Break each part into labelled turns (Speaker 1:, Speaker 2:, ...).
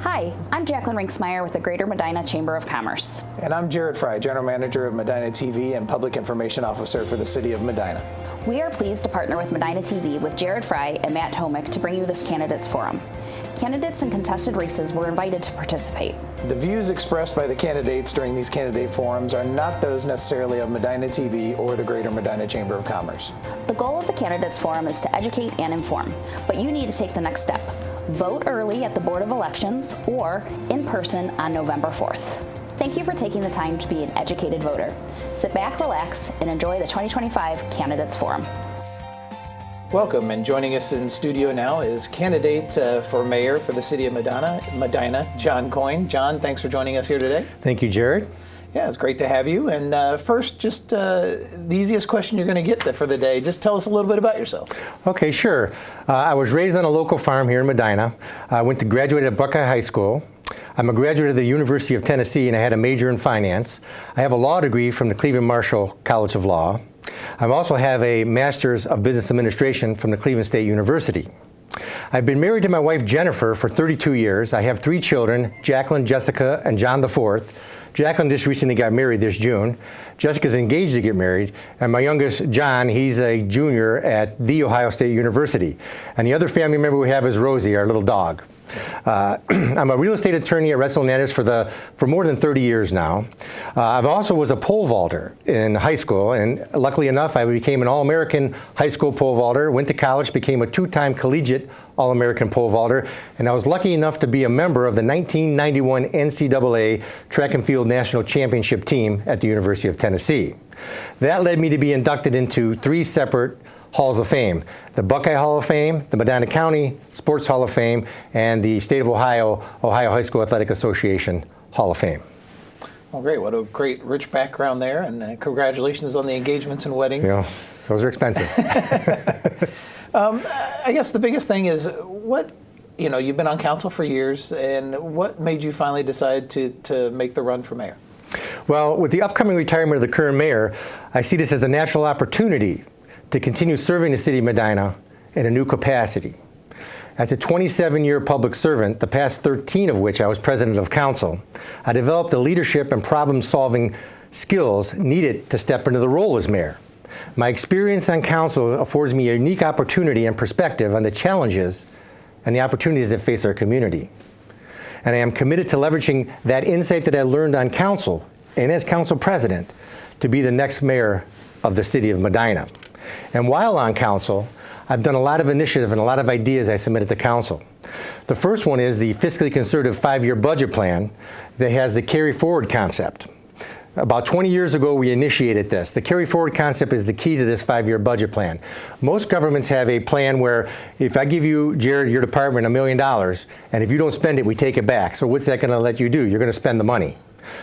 Speaker 1: Hi, I'm Jacqueline Rinksmeyer with the Greater Medina Chamber of Commerce.
Speaker 2: And I'm Jared Fry, General Manager of Medina TV and Public Information Officer for the City of Medina.
Speaker 1: We are pleased to partner with Medina TV with Jared Fry and Matt Homick to bring you this Candidates Forum. Candidates in contested races were invited to participate.
Speaker 2: The views expressed by the candidates during these candidate forums are not those necessarily of Medina TV or the Greater Medina Chamber of Commerce.
Speaker 1: The goal of the Candidates Forum is to educate and inform, but you need to take the next step. Vote early at the Board of Elections or in person on November 4th. Thank you for taking the time to be an educated voter. Sit back, relax, and enjoy the 2025 Candidates Forum.
Speaker 2: Welcome, and joining us in studio now is candidate for mayor for the City of Medina, John Coyne. John, thanks for joining us here today.
Speaker 3: Thank you, Jared.
Speaker 2: Yeah, it's great to have you. And first, just the easiest question you're going to get for the day. Just tell us a little bit about yourself.
Speaker 3: Okay, sure. I was raised on a local farm here in Medina. I went to graduate at Buckeye High School. I'm a graduate of the University of Tennessee, and I had a major in finance. I have a law degree from the Cleveland Marshall College of Law. I also have a Master's of Business Administration from the Cleveland State University. I've been married to my wife, Jennifer, for 32 years. I have 3 children, Jacqueline, Jessica, and John the Fourth. Jacqueline just recently got married this June. Jessica's engaged to get married. And my youngest, John, he's a junior at The Ohio State University. And the other family member we have is Rosie, our little dog. I'm a real estate attorney at Retzel Natters for more than 30 years now. I also was a pole vaulter in high school, and luckily enough, I became an All-American high school pole vaulter, went to college, became a 2-time collegiate All-American pole vaulter, and I was lucky enough to be a member of the 1991 NCAA Track and Field National Championship team at the University of Tennessee. That led me to be inducted into 3 separate Halls of Fame: the Buckeye Hall of Fame, the Medina County Sports Hall of Fame, and the State of Ohio High School Athletic Association Hall of Fame.
Speaker 2: Well, great. What a great, rich background there, and congratulations on the engagements and weddings.
Speaker 3: Yeah, those are expensive.
Speaker 2: I guess the biggest thing is you've been on council for years, and what made you finally decide to make the run for mayor?
Speaker 3: Well, with the upcoming retirement of the current mayor, I see this as a natural opportunity to continue serving the City of Medina in a new capacity. As a 27-year public servant, the past 13 of which I was president of council, I developed the leadership and problem-solving skills needed to step into the role as mayor. My experience on council affords me a unique opportunity and perspective on the challenges and the opportunities that face our community. And I am committed to leveraging that insight that I learned on council and as council president to be the next mayor of the City of Medina. And while on council, I've done a lot of initiative and a lot of ideas I submitted to council. The first one is the fiscally conservative 5-year budget plan that has the carry forward concept. About 20 years ago, we initiated this. The carry forward concept is the key to this 5-year budget plan. Most governments have a plan where if I give you, Jared, your department $1 million, and if you don't spend it, we take it back. So what's that going to let you do? You're going to spend the money.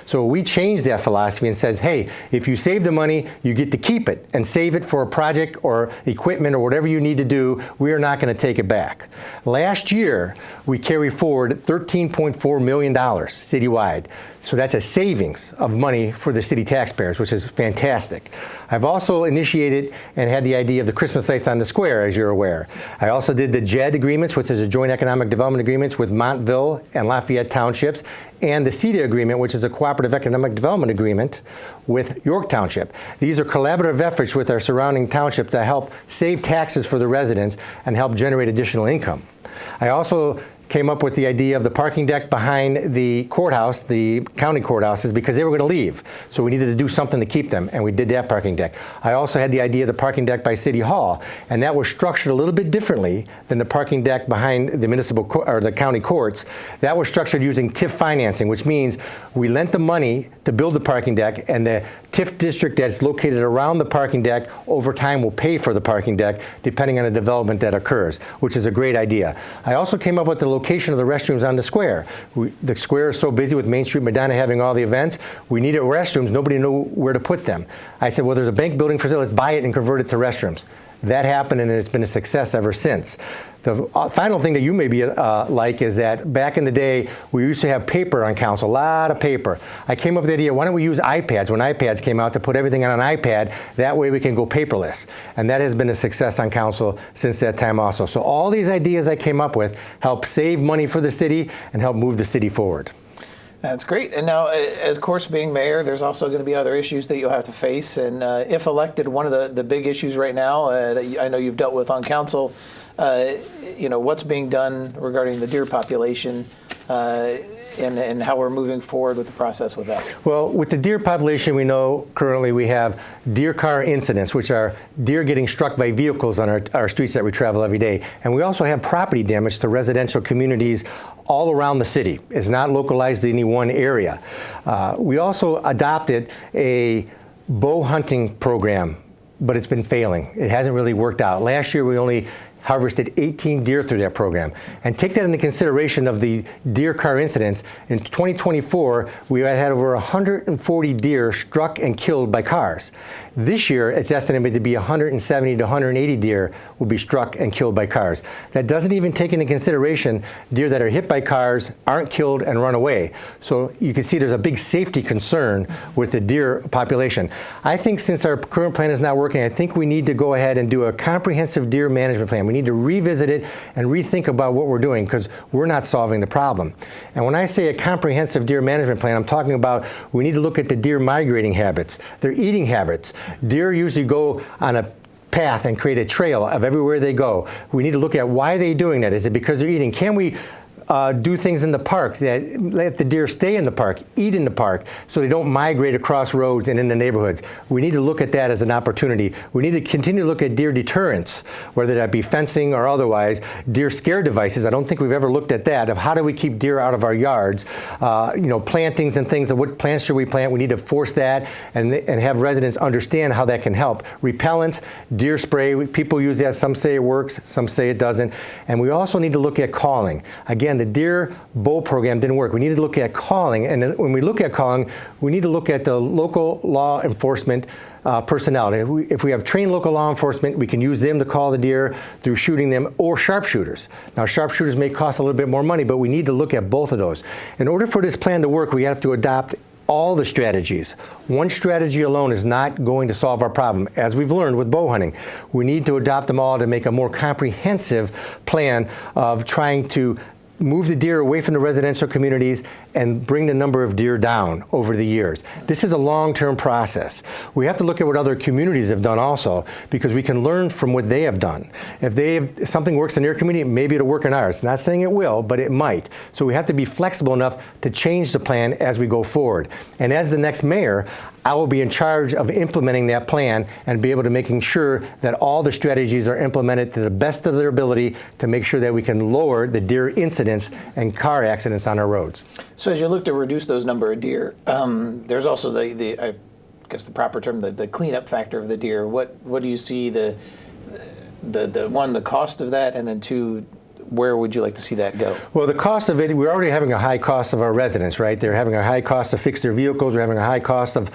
Speaker 3: So we changed that philosophy and says, hey, if you save the money, you get to keep it and save it for a project or equipment or whatever you need to do. We are not going to take it back. Last year, we carried forward $13.4 million citywide. So that's a savings of money for the city taxpayers, which is fantastic. I've also initiated and had the idea of the Christmas lights on the square, as you're aware. I also did the JED agreements, which is a joint economic development agreements with Montville and Lafayette Townships, and the CETA agreement, which is a cooperative economic development agreement with York Township. These are collaborative efforts with our surrounding townships that help save taxes for the residents and help generate additional income. I also came up with the idea of the parking deck behind the courthouse, the county courthouses, because they were going to leave. So we needed to do something to keep them, and we did that parking deck. I also had the idea of the parking deck by City Hall, and that was structured a little bit differently than the parking deck behind the municipal or the county courts. That was structured using TIF financing, which means we lent the money to build the parking deck, and the TIF district that's located around the parking deck over time will pay for the parking deck depending on the development that occurs, which is a great idea. I also came up with the location of the restrooms on the square. The square is so busy with Main Street Medina having all the events, we needed restrooms. Nobody knew where to put them. I said, well, there's a bank building for sale. Let's buy it and convert it to restrooms. That happened, and it's been a success ever since. The final thing that you may be like is that back in the day, we used to have paper on council, a lot of paper. I came up with the idea, why don't we use iPads when iPads came out to put everything on an iPad? That way we can go paperless. And that has been a success on council since that time also. So all these ideas I came up with help save money for the city and help move the city forward.
Speaker 2: That's great. And now, of course, being mayor, there's also going to be other issues that you'll have to face. And if elected, one of the big issues right now that I know you've dealt with on council, what's being done regarding the deer population and how we're moving forward with the process with that.
Speaker 3: Well, with the deer population, we know currently we have deer car incidents, which are deer getting struck by vehicles on our streets that we travel every day. And we also have property damage to residential communities all around the city. It's not localized to any one area. We also adopted a bow hunting program, but it's been failing. It hasn't really worked out. Last year, we only harvested 18 deer through that program. And take that into consideration of the deer car incidents. In 2024, we had over 140 deer struck and killed by cars. This year, it's estimated to be 170 to 180 deer will be struck and killed by cars. That doesn't even take into consideration deer that are hit by cars, aren't killed, and run away. So you can see there's a big safety concern with the deer population. I think since our current plan is not working, I think we need to go ahead and do a comprehensive deer management plan. We need to revisit it and rethink about what we're doing because we're not solving the problem. And when I say a comprehensive deer management plan, I'm talking about we need to look at the deer migrating habits, their eating habits. Deer usually go on a path and create a trail of everywhere they go. We need to look at why they're doing that. Is it because they're eating? Can we do things in the park that let the deer stay in the park, eat in the park, so they don't migrate across roads and into neighborhoods? We need to look at that as an opportunity. We need to continue to look at deer deterrence, whether that be fencing or otherwise. Deer scare devices, I don't think we've ever looked at that, of how do we keep deer out of our yards. Plantings and things, of what plants should we plant? We need to force that and have residents understand how that can help. Repellents, deer spray, people use that. Some say it works, some say it doesn't. And we also need to look at calling. Again, the deer bow program didn't work. We need to look at calling, and when we look at calling, we need to look at the local law enforcement personnel. If we have trained local law enforcement, we can use them to call the deer through shooting them, or sharpshooters. Now, sharpshooters may cost a little bit more money, but we need to look at both of those. In order for this plan to work, we have to adopt all the strategies. One strategy alone is not going to solve our problem. As we've learned with bow hunting, we need to adopt them all to make a more comprehensive plan of trying to move the deer away from the residential communities and bring the number of deer down over the years. This is a long-term process. We have to look at what other communities have done also, because we can learn from what they have done. If something works in their community, maybe it'll work in ours. Not saying it will, but it might. So we have to be flexible enough to change the plan as we go forward. And as the next mayor, I will be in charge of implementing that plan and be able to making sure that all the strategies are implemented to the best of their ability to make sure that we can lower the deer incidents and car accidents on our roads.
Speaker 2: So as you look to reduce those number of deer, there's also I guess the proper term, the cleanup factor of the deer. What do you see the cost of that, and then two, where would you like to see that go? Well,
Speaker 3: the cost of it, we're already having a high cost of our residents, right? They're having a high cost to fix their vehicles. We're having a high cost of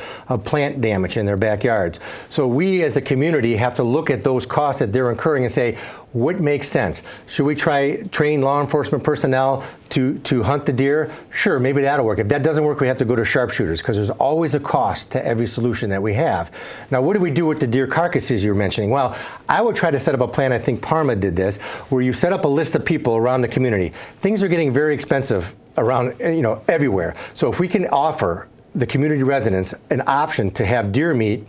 Speaker 3: plant damage in their backyards. So we as a community have to look at those costs that they're incurring and say, what makes sense? Should we train law enforcement personnel to hunt the deer? Sure, maybe that'll work. If that doesn't work, we have to go to sharpshooters, because there's always a cost to every solution that we have. Now, what do we do with the deer carcasses you were mentioning? Well, I would try to set up a plan, I think Parma did this, where you set up a list of people around the community. Things are getting very expensive around, everywhere. So if we can offer the community residents an option to have deer meat,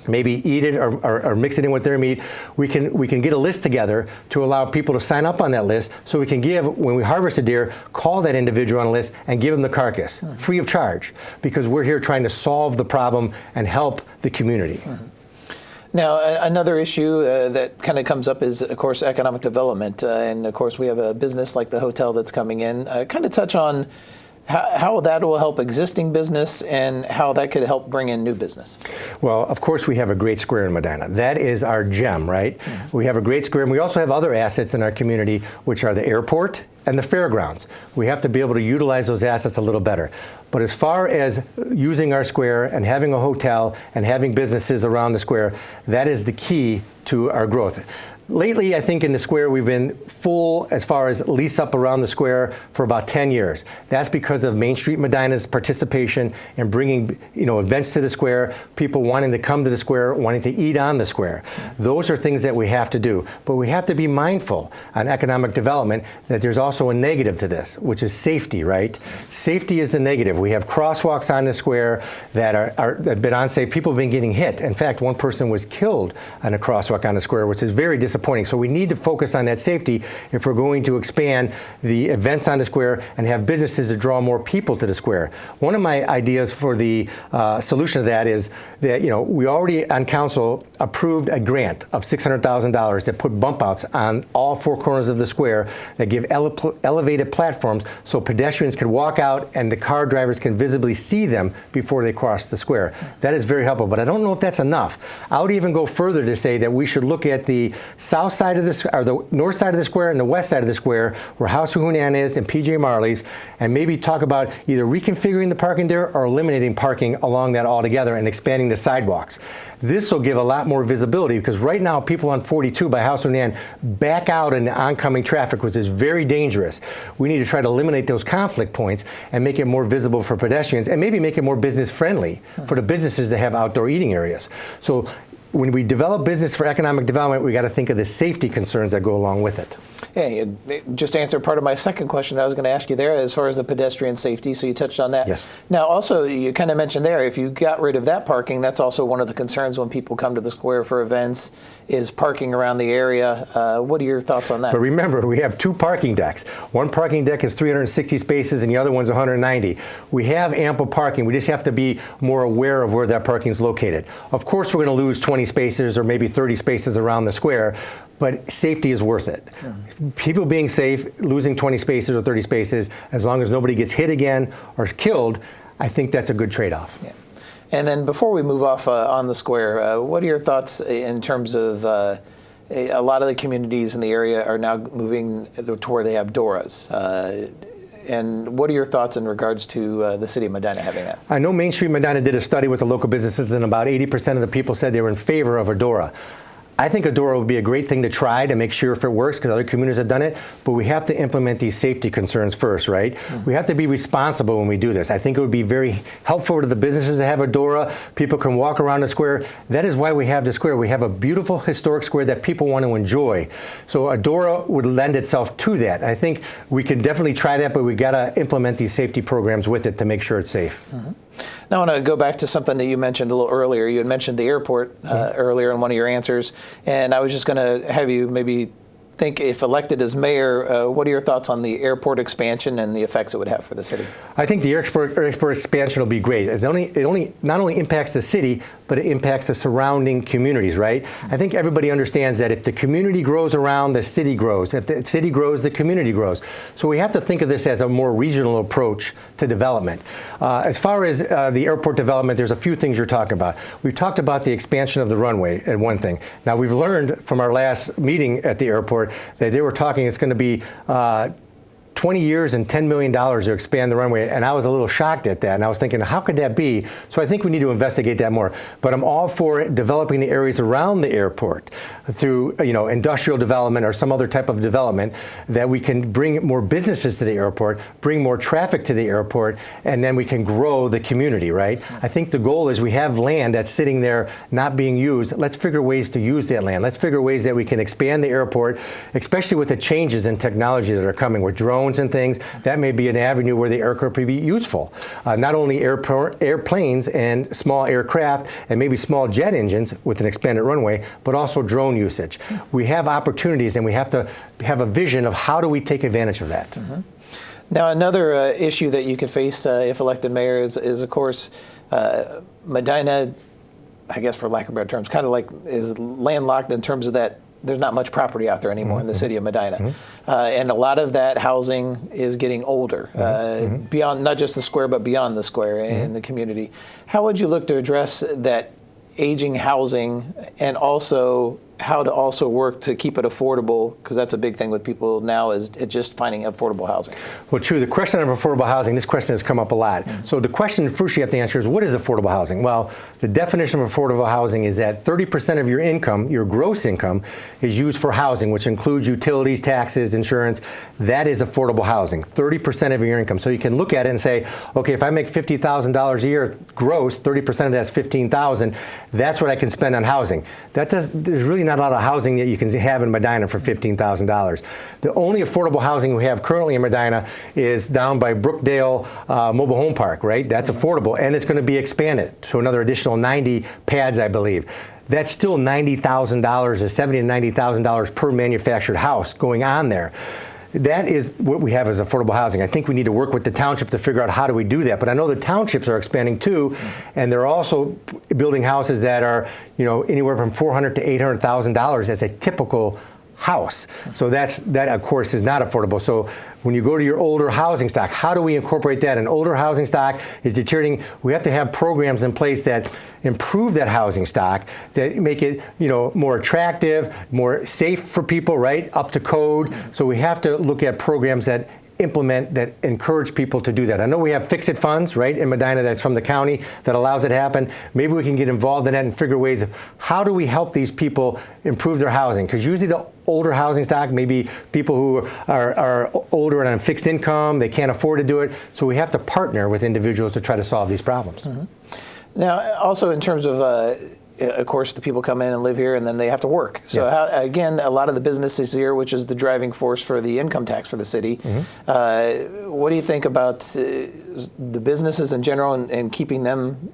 Speaker 3: maybe eat it or mix it in with their meat, we can get a list together to allow people to sign up on that list, so we can when we harvest a deer, call that individual on the list and give them the carcass free of charge, because we're here trying to solve the problem and help the community.
Speaker 2: Now, another issue that kind of comes up is, of course, economic development. And, of course, we have a business like the hotel that's coming in. Kind of touch on how that will help existing business and how that could help bring in new business.
Speaker 3: Well, of course, we have a great square in Medina. That is our gem, right? Mm-hmm. We have a great square, and we also have other assets in our community, which are the airport and the fairgrounds. We have to be able to utilize those assets a little better. But as far as using our square and having a hotel and having businesses around the square, that is the key to our growth. Lately, I think in the square we've been full as far as lease up around the square for about 10 years. That's because of Main Street Medina's participation in bringing events to the square, people wanting to come to the square, wanting to eat on the square. Those are things that we have to do. But we have to be mindful on economic development that there's also a negative to this, which is safety, right? Safety is the negative. We have crosswalks on the square that have been unsafe. People have been getting hit. In fact, one person was killed on a crosswalk on the square, which is very disappointing. So we need to focus on that safety if we're going to expand the events on the square and have businesses to draw more people to the square. One of my ideas for the solution to that is that we already on council approved a grant of $600,000 that put bump outs on all four corners of the square that give elevated platforms so pedestrians can walk out and the car drivers can visibly see them before they cross the square. That is very helpful, but I don't know if that's enough. I would even go further to say that we should look at the south side of the north side of the square and the west side of the square where House of Hunan is and PJ Marley's, and maybe talk about either reconfiguring the parking there or eliminating parking along that altogether and expanding the sidewalks. This will give a lot more visibility because right now people on 42 by House of Hunan back out in the oncoming traffic, which is very dangerous. We need to try to eliminate those conflict points and make it more visible for pedestrians and maybe make it more business friendly for the businesses that have outdoor eating areas. So when we develop business for economic development, we got to think of the safety concerns that go along with it.
Speaker 2: Yeah, you just answered part of my second question I was going to ask you there as far as the pedestrian safety, so you touched on that.
Speaker 3: Yes.
Speaker 2: Now, also, you kind of mentioned there, if you got rid of that parking, that's also one of the concerns when people come to the square for events, is parking around the area. What are your thoughts on that?
Speaker 3: But remember, we have two parking decks. One parking deck is 360 spaces and the other one's 190. We have ample parking. We just have to be more aware of where that parking is located. Of course, we're going to lose 20 spaces or maybe 30 spaces around the square, but safety is worth it. Yeah. People being safe, losing 20 spaces or 30 spaces, as long as nobody gets hit again or killed, I think that's a good trade-off.
Speaker 2: Yeah. And then before we move off on the square, what are your thoughts in terms of a lot of the communities in the area are now moving to where they have Doras? And what are your thoughts in regards to the city of Medina having that?
Speaker 3: I know Main Street Medina did a study with the local businesses, and about 80% of the people said they were in favor of a Dora. I think a Dora would be a great thing to try to make sure if it works, because other communities have done it, but we have to implement these safety concerns first, right? Mm-hmm. We have to be responsible when we do this. I think it would be very helpful to the businesses to have a Dora. People can walk around the square. That is why we have the square. We have a beautiful historic square that people want to enjoy. So a Dora would lend itself to that. I think we can definitely try that, but we got to implement these safety programs with it to make sure it's safe.
Speaker 2: Mm-hmm. Now I want to go back to something that you mentioned a little earlier. You had mentioned the airport earlier in one of your answers, and I was just going to have you maybe think, if elected as mayor, what are your thoughts on the airport expansion and the effects it would have for the city?
Speaker 3: I think the airport expansion will be great. It not only impacts the city, but it impacts the surrounding communities, right? I think everybody understands that if the community grows around, the city grows. If the city grows, the community grows. So we have to think of this as a more regional approach to development. As far as the airport development, there's a few things you're talking about. We've talked about the expansion of the runway and one thing. Now we've learned from our last meeting at the airport that they were talking it's going to be 20 years and $10 million to expand the runway, and I was a little shocked at that, and I was thinking, how could that be? So I think we need to investigate that more. But I'm all for developing the areas around the airport through industrial development or some other type of development that we can bring more businesses to the airport, bring more traffic to the airport, and then we can grow the community, right? I think the goal is we have land that's sitting there not being used. Let's figure ways to use that land. Let's figure ways that we can expand the airport, especially with the changes in technology that are coming with drones and things. That may be an avenue where the aircraft would be useful. Not only airplanes and small aircraft and maybe small jet engines with an expanded runway, but also drone usage. We have opportunities, and we have to have a vision of how do we take advantage of that.
Speaker 2: Mm-hmm. Now, another issue that you could face if elected mayor is of course, Medina, I guess for lack of better terms, kind of like is landlocked in terms of that there's not much property out there anymore in the city of Medina. And a lot of that housing is getting older, beyond not just the square, but beyond the square in the community. How would you look to address that aging housing and also how to also work to keep it affordable, because that's a big thing with people now, is just finding affordable housing.
Speaker 3: Well, true. The question of affordable housing, this question has come up a lot. So the question first you have to answer is, what is affordable housing? Well, the definition of affordable housing is that 30% of your income, your gross income, is used for housing, which includes utilities, taxes, insurance. That is affordable housing, 30% of your income. So you can look at it and say, okay, if I make $50,000 a year gross, 30% of that's $15,000. That's what I can spend on housing. There's really not a lot of housing that you can have in Medina for $15,000. The only affordable housing we have currently in Medina is down by Brookdale Mobile Home Park, right? That's affordable, and it's going to be expanded to another additional 90 pads, I believe. That's still $90,000, $70,000 to $90,000 per manufactured house going on there. That is what we have as affordable housing. I think we need to work with the township to figure out how do we do that. But I know the townships are expanding too, and they're also building houses that are, anywhere from $400,000 to $800,000 as a typical house. So that of course is not affordable. So when you go to your older housing stock, how do we incorporate that? An older housing stock is deteriorating. We have to have programs in place that improve that housing stock, that make it more attractive, more safe for people, right? Up to code. So we have to look at programs that encourage people to do that. I know we have fix-it funds, right, in Medina that's from the county that allows it to happen. Maybe we can get involved in that and figure ways of how do we help these people improve their housing? Because usually the older housing stock, maybe people who are older and on fixed income, they can't afford to do it. So we have to partner with individuals to try to solve these problems.
Speaker 2: Now, also in terms of course, the people come in and live here, and then they have to work. So,
Speaker 3: Yes.
Speaker 2: Again, a lot of the businesses here, which is the driving force for the income tax for the city. What do you think about the businesses in general and keeping them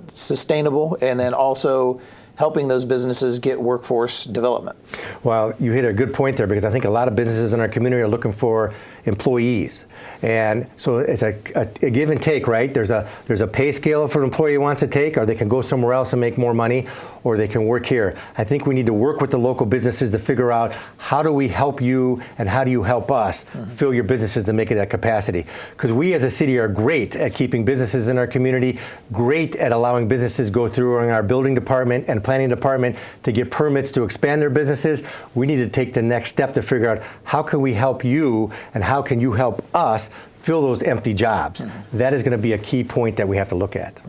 Speaker 2: sustainable, and then also helping those businesses get workforce development?
Speaker 3: Well, you hit a good point there, because I think a lot of businesses in our community are looking for employees. And so it's a give and take, right? There's a pay scale for an employee who wants to take, or they can go somewhere else and make more money, or they can work here. I think we need to work with the local businesses to figure out how do we help you and how do you help us fill your businesses to make it at capacity. Because we as a city are great at keeping businesses in our community, great at allowing businesses go through our building department and planning department to get permits to expand their businesses. We need to take the next step to figure out how can we help you and how can you help us fill those empty jobs. That is going to be a key point that we have to look at.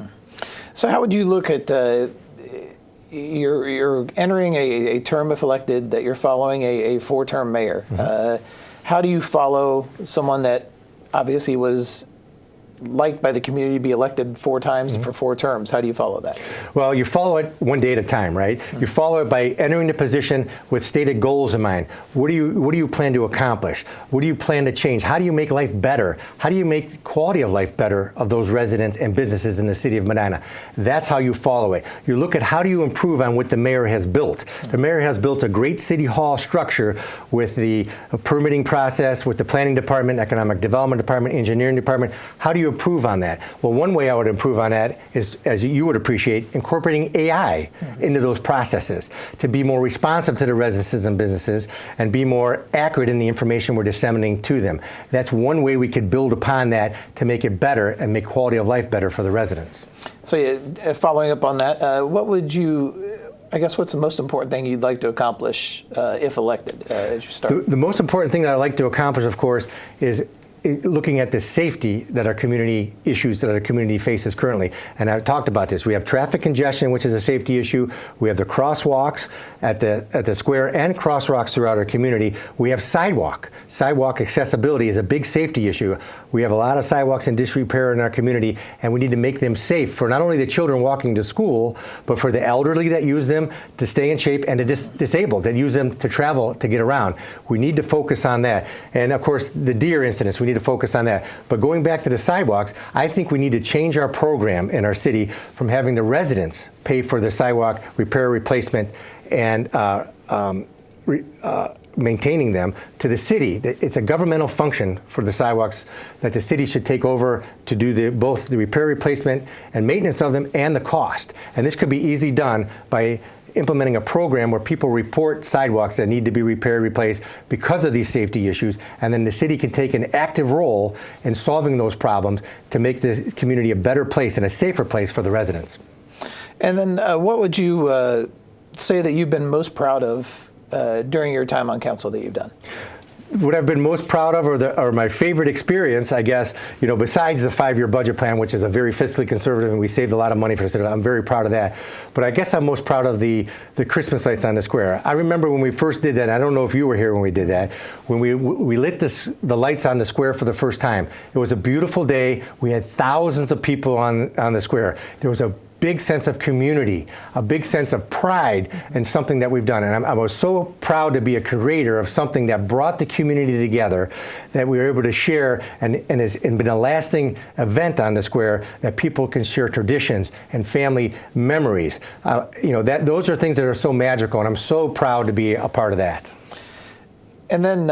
Speaker 2: So how would you look at, you're entering a term if elected, that you're following a 4-term mayor. How do you follow someone that obviously was liked by the community to be elected 4 times for 4 terms? How do you follow that?
Speaker 3: Well, you follow it one day at a time, right? You follow it by entering the position with stated goals in mind. What do you plan to accomplish? What do you plan to change? How do you make life better? How do you make quality of life better of those residents and businesses in the city of Medina? That's how you follow it. You look at how do you improve on what the mayor has built. The mayor has built a great city hall structure with the permitting process, with the planning department, economic development department, engineering department. How do you improve on that? Well, one way I would improve on that is, as you would appreciate, incorporating AI into those processes to be more responsive to the residents and businesses and be more accurate in the information we're disseminating to them. That's one way we could build upon that to make it better and make quality of life better for the residents.
Speaker 2: So following up on that, what's the most important thing you'd like to accomplish if elected as you start?
Speaker 3: The most important thing that I'd like to accomplish, of course, is looking at the safety that our community faces currently. And I've talked about this. We have traffic congestion, which is a safety issue. We have the crosswalks at the square and crosswalks throughout our community. We have sidewalk. Sidewalk accessibility is a big safety issue. We have a lot of sidewalks in disrepair in our community, and we need to make them safe for not only the children walking to school, but for the elderly that use them to stay in shape, and the disabled that use them to travel, to get around. We need to focus on that. And of course, the deer incidents, we need to focus on that. But going back to the sidewalks, I think we need to change our program in our city from having the residents pay for the sidewalk repair, replacement, and maintaining them to the city. It's a governmental function for the sidewalks that the city should take over to do both the repair, replacement, and maintenance of them, and the cost. And this could be easily done by implementing a program where people report sidewalks that need to be repaired, replaced because of these safety issues, and then the city can take an active role in solving those problems to make the community a better place and a safer place for the residents.
Speaker 2: And then what would you say that you've been most proud of during your time on council that you've done?
Speaker 3: What I've been most proud of, or my favorite experience, I guess, besides the 5-year budget plan, which is a very fiscally conservative, and we saved a lot of money for the city, I'm very proud of that. But I guess I'm most proud of the Christmas lights on the square. I remember when we first did that. I don't know if you were here when we did that. When we lit the lights on the square for the first time, it was a beautiful day. We had thousands of people on the square. There was a big sense of community, a big sense of pride in something that we've done. And I was so proud to be a creator of something that brought the community together, that we were able to share, and has been a lasting event on the square, that people can share traditions and family memories. Those are things that are so magical, and I'm so proud to be a part of that.
Speaker 2: And then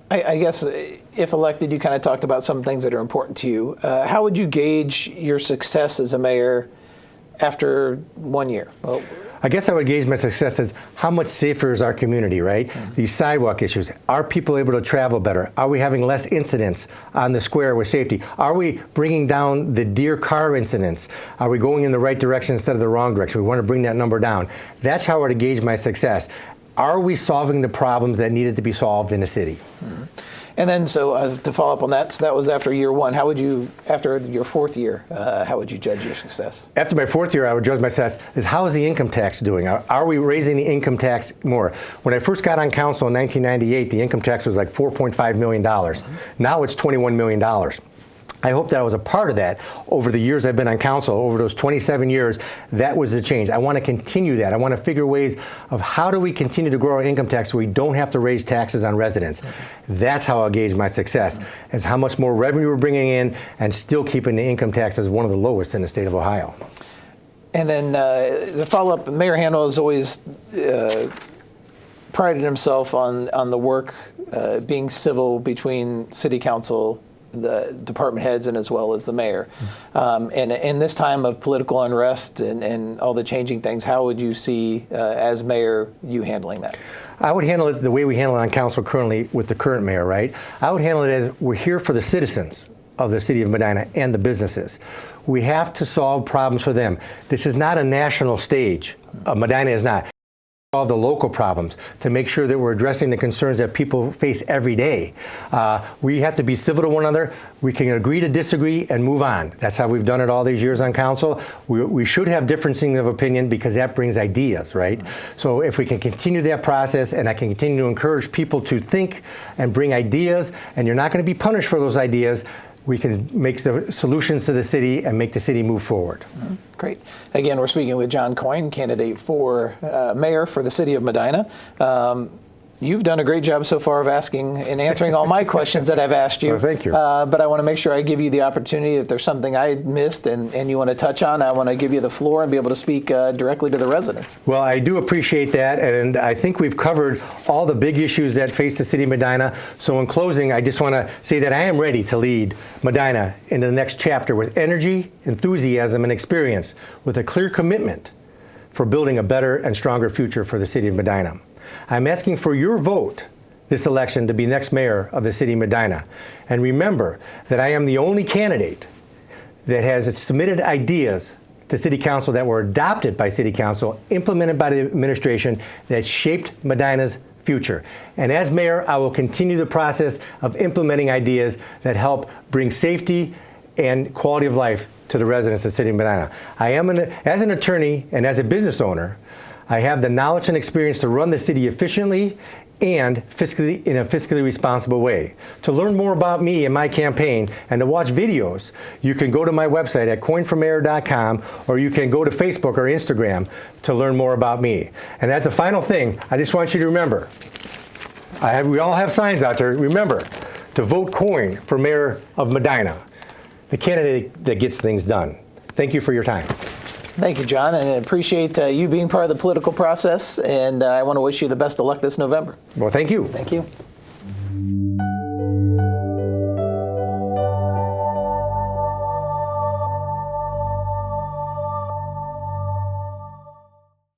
Speaker 2: I guess if elected, you kind of talked about some things that are important to you. How would you gauge your success as a mayor after 1 year? Well,
Speaker 3: I guess I would gauge my success as how much safer is our community, right? Mm-hmm. These sidewalk issues. Are people able to travel better? Are we having less incidents on the square with safety? Are we bringing down the deer car incidents? Are we going in the right direction instead of the wrong direction? We want to bring that number down. That's how I would gauge my success. Are we solving the problems that needed to be solved in the city?
Speaker 2: Mm-hmm. And then, so to follow up on that, so that was after year one. How would you, after your 4th year, how would you judge your success?
Speaker 3: After my 4th year, I would judge my success as how is the income tax doing? Are we raising the income tax more? When I first got on council in 1998, the income tax was like $4.5 million. Mm-hmm. Now it's $21 million. I hope that I was a part of that over the years I've been on council. Over those 27 years, that was the change. I want to continue that. I want to figure ways of how do we continue to grow our income tax so we don't have to raise taxes on residents. That's how I'll gauge my success, is how much more revenue we're bringing in and still keeping the income tax as one of the lowest in the state of Ohio.
Speaker 2: And then the follow-up, Mayor Handel has always prided himself on the work being civil between city council, the department heads, and as well as the mayor. And in this time of political unrest and all the changing things, how would you see, as mayor, you handling that?
Speaker 3: I would handle it the way we handle it on council currently with the current mayor, right? I would handle it as we're here for the citizens of the city of Medina and the businesses. We have to solve problems for them. This is not a national stage. Medina is not. Solve the local problems to make sure that we're addressing the concerns that people face every day. We have to be civil to one another. We can agree to disagree and move on. That's how we've done it all these years on council. We should have differencing of opinion because that brings ideas, right? So if we can continue that process, and I can continue to encourage people to think and bring ideas, and you're not going to be punished for those ideas, we can make the solutions to the city and make the city move forward.
Speaker 2: Great. Again, we're speaking with John Coyne, candidate for mayor for the city of Medina. You've done a great job so far of asking and answering all my questions that I've asked you.
Speaker 3: Well, thank you.
Speaker 2: But I want to make sure I give you the opportunity, if there's something I missed and you want to touch on, I want to give you the floor and be able to speak directly to the residents.
Speaker 3: Well, I do appreciate that, and I think we've covered all the big issues that face the city of Medina. So in closing, I just want to say that I am ready to lead Medina into the next chapter with energy, enthusiasm, and experience, with a clear commitment for building a better and stronger future for the city of Medina. I'm asking for your vote this election to be next mayor of the city of Medina. And remember that I am the only candidate that has submitted ideas to City Council that were adopted by City Council, implemented by the administration, that shaped Medina's future. And as mayor, I will continue the process of implementing ideas that help bring safety and quality of life to the residents of the city of Medina. As an attorney and as a business owner, I have the knowledge and experience to run the city efficiently and in a fiscally responsible way. To learn more about me and my campaign and to watch videos, you can go to my website at coyneformayor.com, or you can go to Facebook or Instagram to learn more about me. And as a final thing, I just want you to remember, we all have signs out there. Remember to vote Coyne for mayor of Medina, the candidate that gets things done. Thank you for your time.
Speaker 2: Thank you, John, and I appreciate you being part of the political process, and I want to wish you the best of luck this November.
Speaker 3: Well, thank you.
Speaker 2: Thank you.